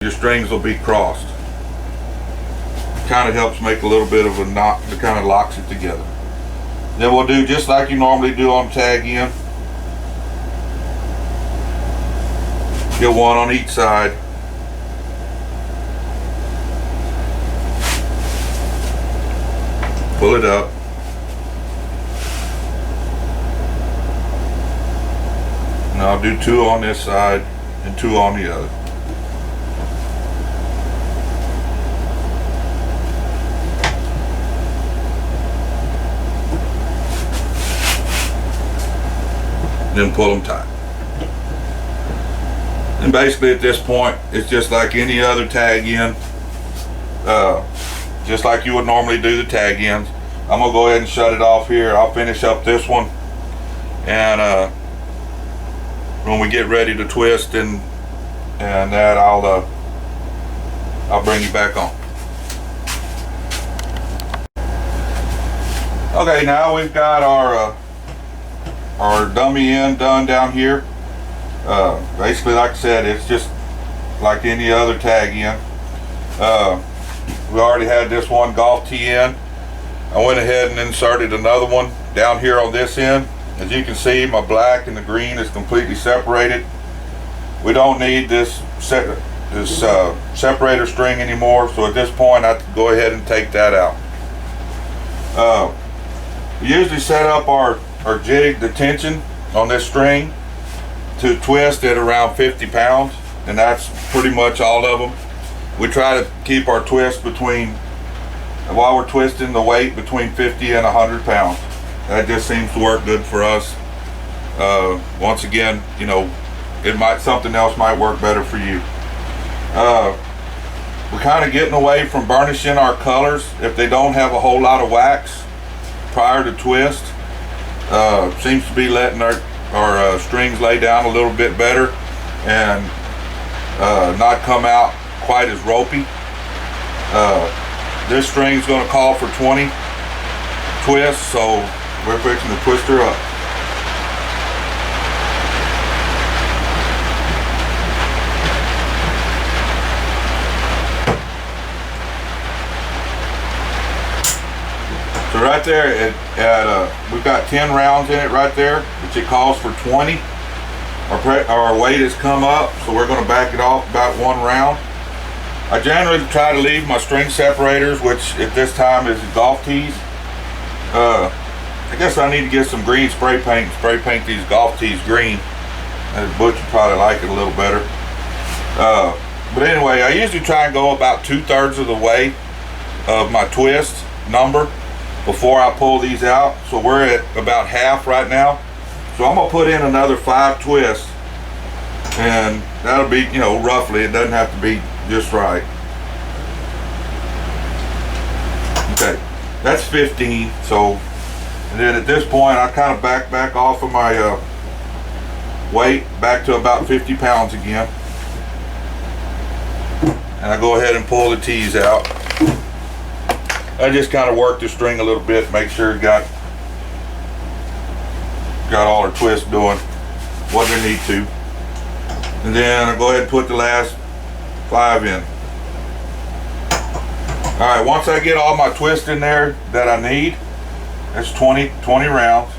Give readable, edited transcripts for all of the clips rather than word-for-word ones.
your strings will be crossed. Kind of helps make a little bit of a knot that kind of locks it together. Then we'll do just like you normally do on tag end. Get one on each side. Pull it up. And I'll do two on this side and two on the other. Then pull them tight. And basically at this point, it's just like any other tag end. Just like you would normally do the tag ends. I'm gonna go ahead and shut it off here. I'll finish up this one, and when we get ready to twist and that, I'll bring you back on. Okay, now we've got our dummy end done down here. Basically, like I said, it's just like any other tag end. We already had this one golf tee in. I went ahead and inserted another one down here on this end. As you can see, my black and the green is completely separated. We don't need this separator string anymore, so at this point I have to go ahead and take that out. We usually set up our jig, the tension on this string, to twist at around 50 pounds, and that's pretty much all of them. We try to keep our twist between, while we're twisting, the weight between 50 and 100 pounds. That just seems to work good for us. Once again, you know, something else might work better for you. We're kind of getting away from burnishing our colors if they don't have a whole lot of wax prior to twist. Seems to be letting our strings lay down a little bit better and not come out quite as ropey. This string is going to call for 20 twists, so we're fixing to twist her up. So right there, we've got 10 rounds in it right there, which it calls for 20. Our weight has come up, so we're going to back it off about 1 round. I generally try to leave my string separators, which at this time is golf tees. I guess I need to get some green spray paint and spray paint these golf tees green. And Butch would probably like it a little better. But anyway, I usually try and go about 2/3 of the way of my twist number before I pull these out. So we're at about half right now. So I'm gonna put in another 5 twists, and that'll be, you know, roughly, it doesn't have to be just right. Okay, that's 15. So, and then at this point, I kind of back off of my weight back to about 50 pounds again, and I go ahead and pull the tees out. I just kind of work the string a little bit, make sure it got all our twists doing what they need to, and then I go ahead and put the last 5 in. All right, once I get all my twists in there that I need, that's 20 rounds,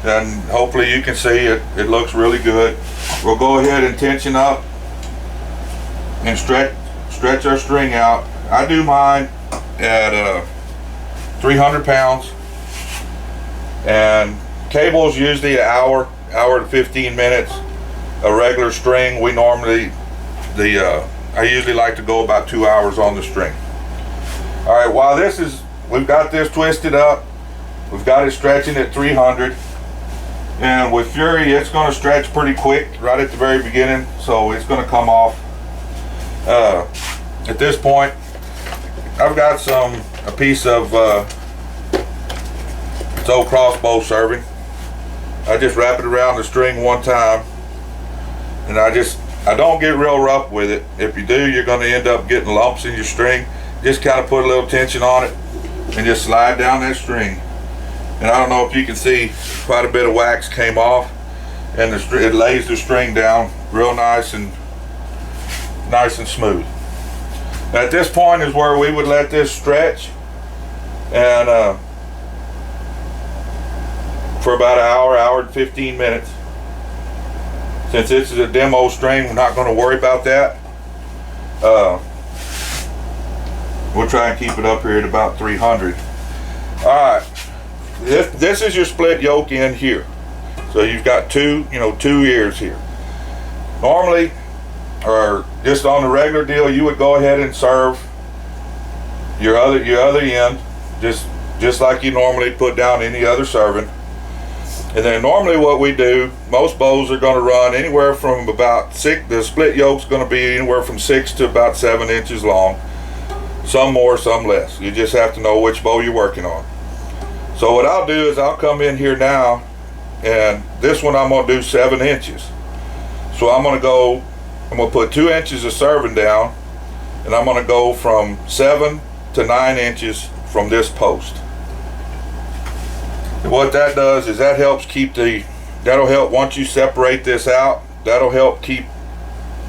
and hopefully you can see it looks really good. We'll go ahead and tension up and stretch our string out. I do mine at 300 pounds, and cable's usually an hour to 15 minutes. A regular string, we normally, I usually like to go about 2 hours on the string. All right, while we've got this twisted up, we've got it stretching at 300, and with Fury, it's going to stretch pretty quick right at the very beginning, so it's going to come off. At this point, I've got a piece of it's old crossbow serving. I just wrap it around the string one time, and I don't get real rough with it. If you do, you're going to end up getting lumps in your string. Just kind of put a little tension on it and just slide down that string. And I don't know if you can see, quite a bit of wax came off, and it lays the string down real nice and nice and smooth. At this point is where we would let this stretch, and for about an hour, hour and 15 minutes. Since this is a demo string, we're not going to worry about that. We'll try and keep it up here at about 300. Alright, this is your split yoke in here. So you've got two ears here. Normally, or just on the regular deal, you would go ahead and serve your other end, just like you normally put down any other serving. And then normally what we do, most bows are going to run anywhere from about 6, the split yoke's going to be anywhere from 6 to about 7 inches long. Some more, some less. You just have to know which bow you're working on. So what I'll do is I'll come in here now, and this one I'm going to do 7 inches. So I'm going to put 2 inches of serving down, and I'm going to go from 7 to 9 inches from this post. And what that does is that helps that'll help once you separate this out, that'll help keep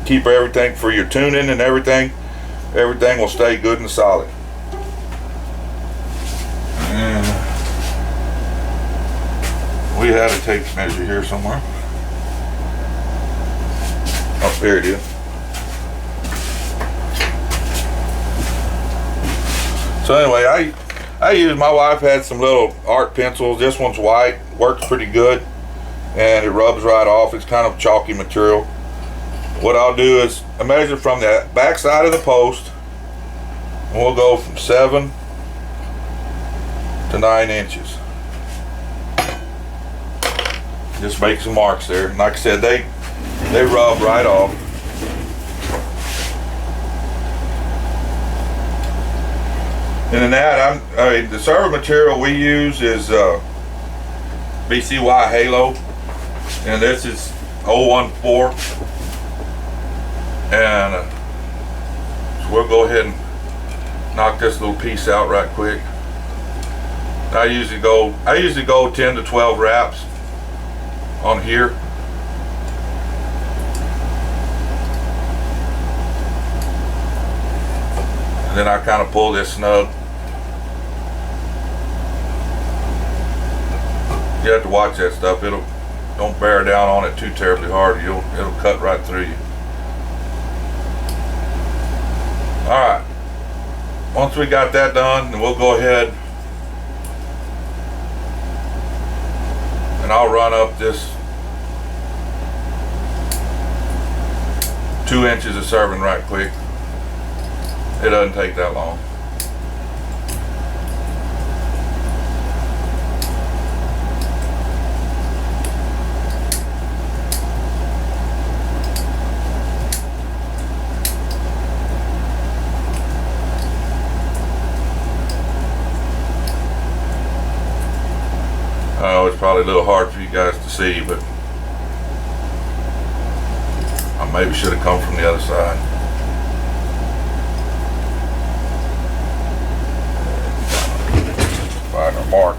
everything for your tuning and everything will stay good and solid. And we had a tape measure here somewhere. Oh, there it is. So anyway, my wife had some little art pencils. This one's white, works pretty good, and it rubs right off. It's kind of chalky material. What I'll do is I measure from the back side of the post, and we'll go from 7 to 9 inches. Just make some marks there. And like I said, they rub right off. And in that, the serving material we use is BCY Halo, and this is 014. And so we'll go ahead and knock this little piece out right quick. I usually go 10 to 12 wraps on here. And then I kind of pull this snug. You have to watch that stuff. Don't bear down on it too terribly hard. It'll cut right through you. Alright, once we got that done, then we'll go ahead and I'll run up this 2 inches of serving right quick. It doesn't take that long. I know it's probably a little hard for you guys to see, but I maybe should have come from the other side. Find our mark.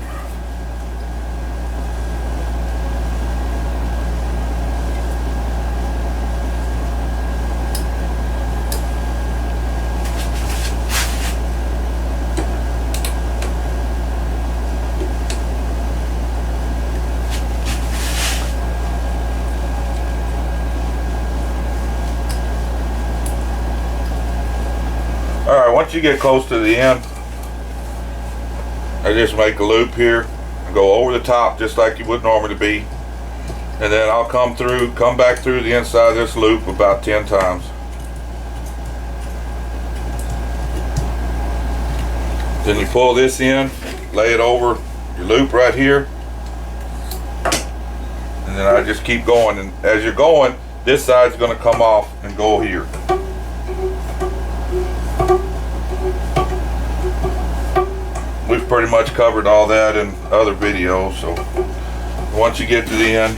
Alright, once you get close to the end, I just make a loop here and go over the top just like you would normally be, and then I'll come back through the inside of this loop about 10 times. Then you pull this in, lay it over your loop right here, and then I just keep going, and as you're going, this side's going to come off and go here. We've pretty much covered all that in other videos, so once you get to the end,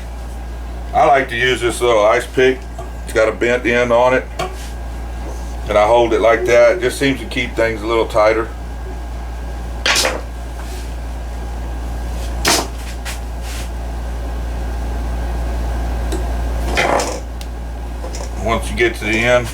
I like to use this little ice pick. It's got a bent end on it, and I hold it like that. It just seems to keep things a little tighter. Once you get to the end,